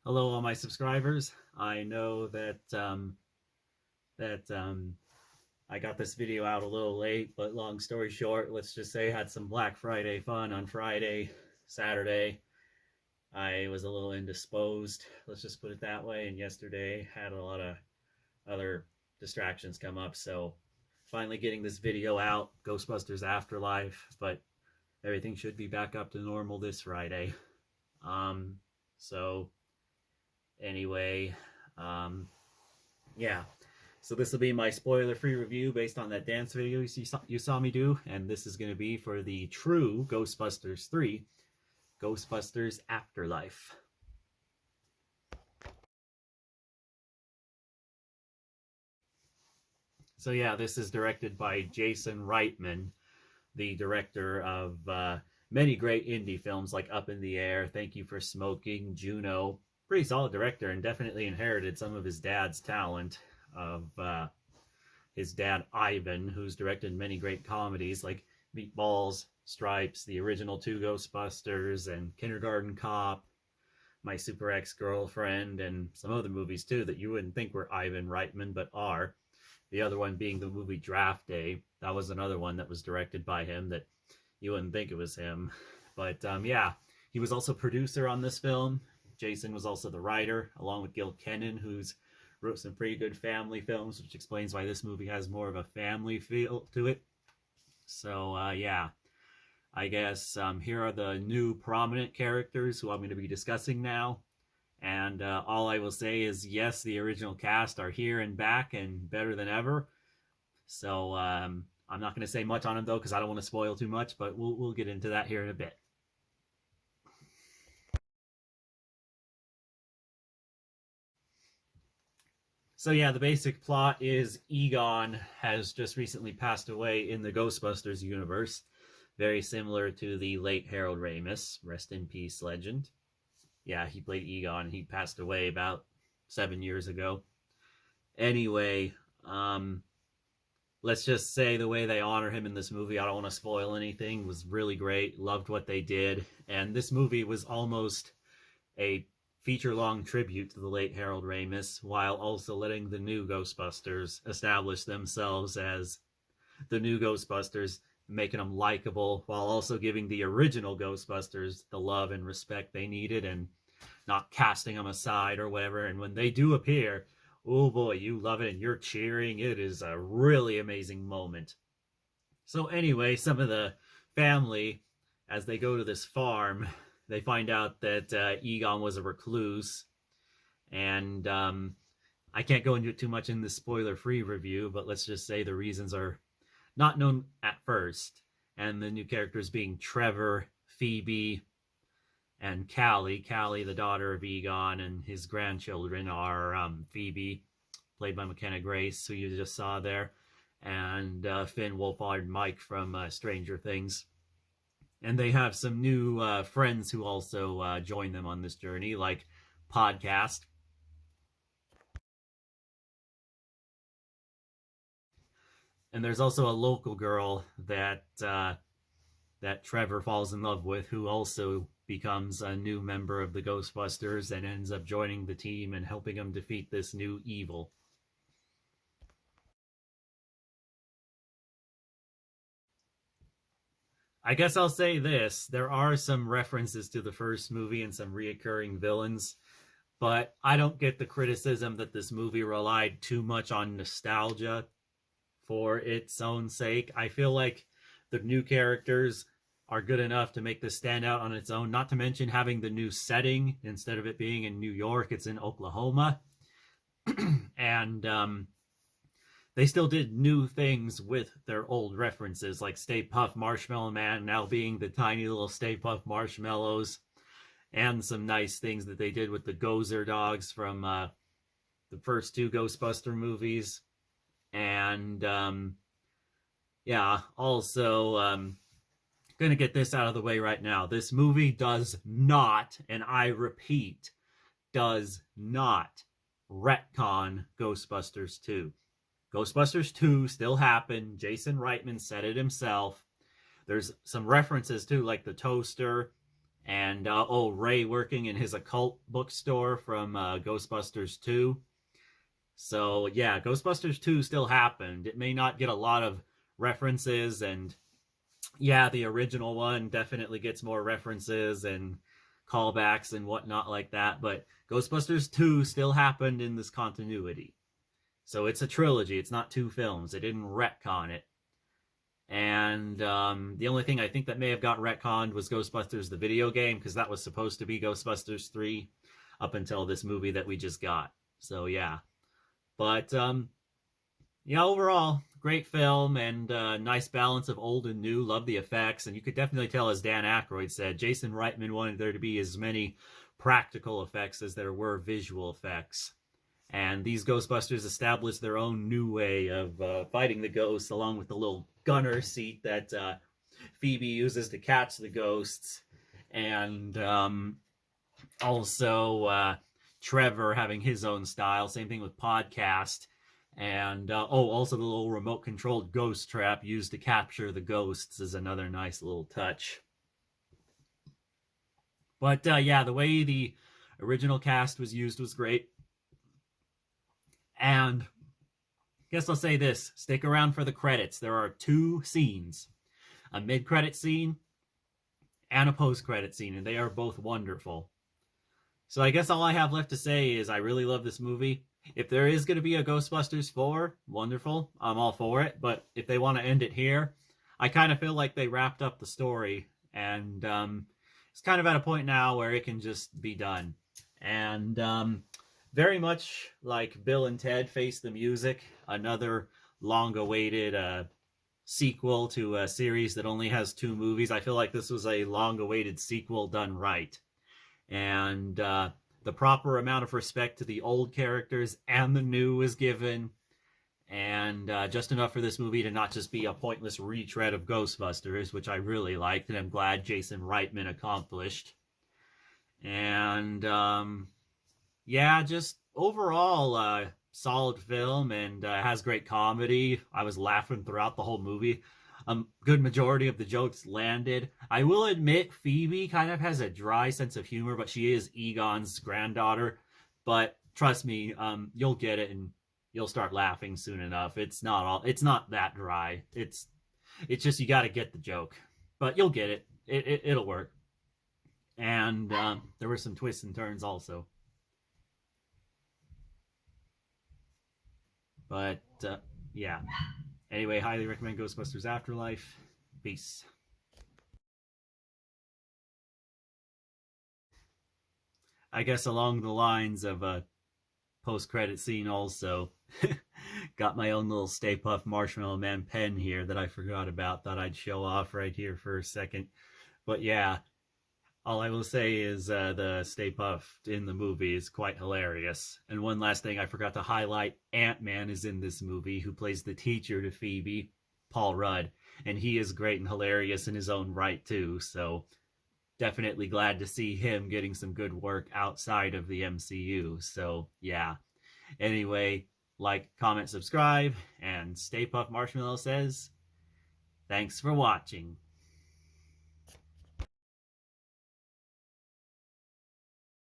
Hello, all my subscribers. I know that I got this video out a little late, but long story short, let's just say I had some Black Friday fun on Friday, Saturday. I was a little indisposed, let's just put it that way, and yesterday had a lot of other distractions come up, so finally getting this video out, Ghostbusters Afterlife, but everything should be back up to normal this Friday. Um, so anyway, um, yeah. So this will be my spoiler-free review based on that dance video you saw me do, and this is going to be for the true Ghostbusters 3, Ghostbusters Afterlife. So yeah, this is directed by Jason Reitman, the director of many great indie films like Up in the Air, Thank You for Smoking, Juno. Pretty solid director and definitely inherited some of his dad's talent of his dad Ivan, who's directed many great comedies like Meatballs, Stripes, the original two Ghostbusters, and Kindergarten Cop, My Super Ex-Girlfriend, and some other movies too that you wouldn't think were Ivan Reitman but are. The other one being the movie Draft Day. That was another one that was directed by him that you wouldn't think it was him. But yeah, he was also producer on this film. Jason was also the writer, along with Gil Kennan, who's wrote some pretty good family films, which explains why this movie has more of a family feel to it. So yeah, I guess here are the new prominent characters who I'm going to be discussing now. And all I will say is, yes, the original cast are here and back and better than ever. So I'm not going to say much on them though, because I don't want to spoil too much. But we'll get into that here in a bit. So yeah, the basic plot is Egon has just recently passed away in the Ghostbusters universe, very similar to the late Harold Ramis, rest in peace legend. Yeah, he played Egon. He passed away about 7 years ago. Anyway, let's just say the way they honor him in this movie, I don't want to spoil anything, was really great. Loved what they did. And this movie was almost a feature-long tribute to the late Harold Ramis, while also letting the new Ghostbusters establish themselves as the new Ghostbusters, making them likable, while also giving the original Ghostbusters the love and respect they needed, and not casting them aside or whatever. And when they do appear, oh boy, you love it and you're cheering. It is a really amazing moment. So anyway, some of the family, as they go to this farm, they find out that Egon was a recluse. And I can't go into it too much in this spoiler-free review, but let's just say the reasons are not known at first. And the new characters being Trevor, Phoebe, and Callie. Callie, the daughter of Egon, and his grandchildren are Phoebe, played by McKenna Grace, who you just saw there, and Finn Wolfhard Mike from Stranger Things. And they have some new friends who also join them on this journey, like Podcast. And there's also a local girl that Trevor falls in love with, who also becomes a new member of the Ghostbusters and ends up joining the team and helping them defeat this new evil. I guess I'll say this. There are some references to the first movie and some reoccurring villains, but I don't get the criticism that this movie relied too much on nostalgia for its own sake. I feel like the new characters are good enough to make this stand out on its own, not to mention having the new setting. Instead of it being in New York, it's in Oklahoma. And they still did new things with their old references, like Stay Puft Marshmallow Man now being the tiny little Stay Puft Marshmallows, and some nice things that they did with the Gozer dogs from the first two Ghostbuster movies. And yeah, also gonna get this out of the way right now. This movie does not, and I repeat, does not retcon Ghostbusters 2. Ghostbusters 2 still happened. Jason Reitman said it himself. There's some references too, like the toaster And oh, Ray working in his occult bookstore from Ghostbusters 2. So yeah, Ghostbusters 2 still happened. It may not get a lot of references, and yeah, the original one definitely gets more references and callbacks and whatnot like that, but Ghostbusters 2 still happened in this continuity. So it's a trilogy, it's not two films. They didn't retcon it. And the only thing I think that may have got retconned was Ghostbusters the video game, because that was supposed to be Ghostbusters 3 up until this movie that we just got. So yeah. But yeah, overall, great film and nice balance of old and new. Love the effects, and you could definitely tell, as Dan Aykroyd said, Jason Reitman wanted there to be as many practical effects as there were visual effects. And these Ghostbusters established their own new way of fighting the ghosts, along with the little gunner seat that Phoebe uses to catch the ghosts, and also Trevor having his own style. Same thing with Podcast. And also the little remote controlled ghost trap used to capture the ghosts is another nice little touch. But yeah, the way the original cast was used was great. And I guess I'll say this, stick around for the credits. There are two scenes, a mid-credit scene and a post-credit scene, and they are both wonderful. So I guess all I have left to say is I really love this movie. If there is going to be a Ghostbusters 4, wonderful. I'm all for it. But if they want to end it here, I kind of feel like they wrapped up the story. And it's kind of at a point now where it can just be done. And very much like Bill and Ted Face the Music, another long-awaited sequel to a series that only has 2 movies. I feel like this was a long-awaited sequel done right. And the proper amount of respect to the old characters and the new is given, and just enough for this movie to not just be a pointless retread of Ghostbusters, which I really liked and I'm glad Jason Reitman accomplished. And yeah, just overall solid film, and has great comedy. I was laughing throughout the whole movie. Good majority of the jokes landed. I will admit Phoebe kind of has a dry sense of humor, but she is Egon's granddaughter. But trust me, you'll get it and you'll start laughing soon enough. It's not that dry. It's just you got to get the joke, but you'll get it. It'll work. And there were some twists and turns also. But yeah. Anyway, highly recommend Ghostbusters Afterlife. Peace. I guess along the lines of a post-credit scene also. Got my own little Stay Puft Marshmallow Man pen here that I forgot about. Thought I'd show off right here for a second. But yeah, all I will say is the Stay Puft in the movie is quite hilarious. And one last thing I forgot to highlight, Ant-Man is in this movie, who plays the teacher to Phoebe, Paul Rudd. And he is great and hilarious in his own right, too. So definitely glad to see him getting some good work outside of the MCU. So yeah. Anyway, like, comment, subscribe, and Stay Puft Marshmallow says, thanks for watching.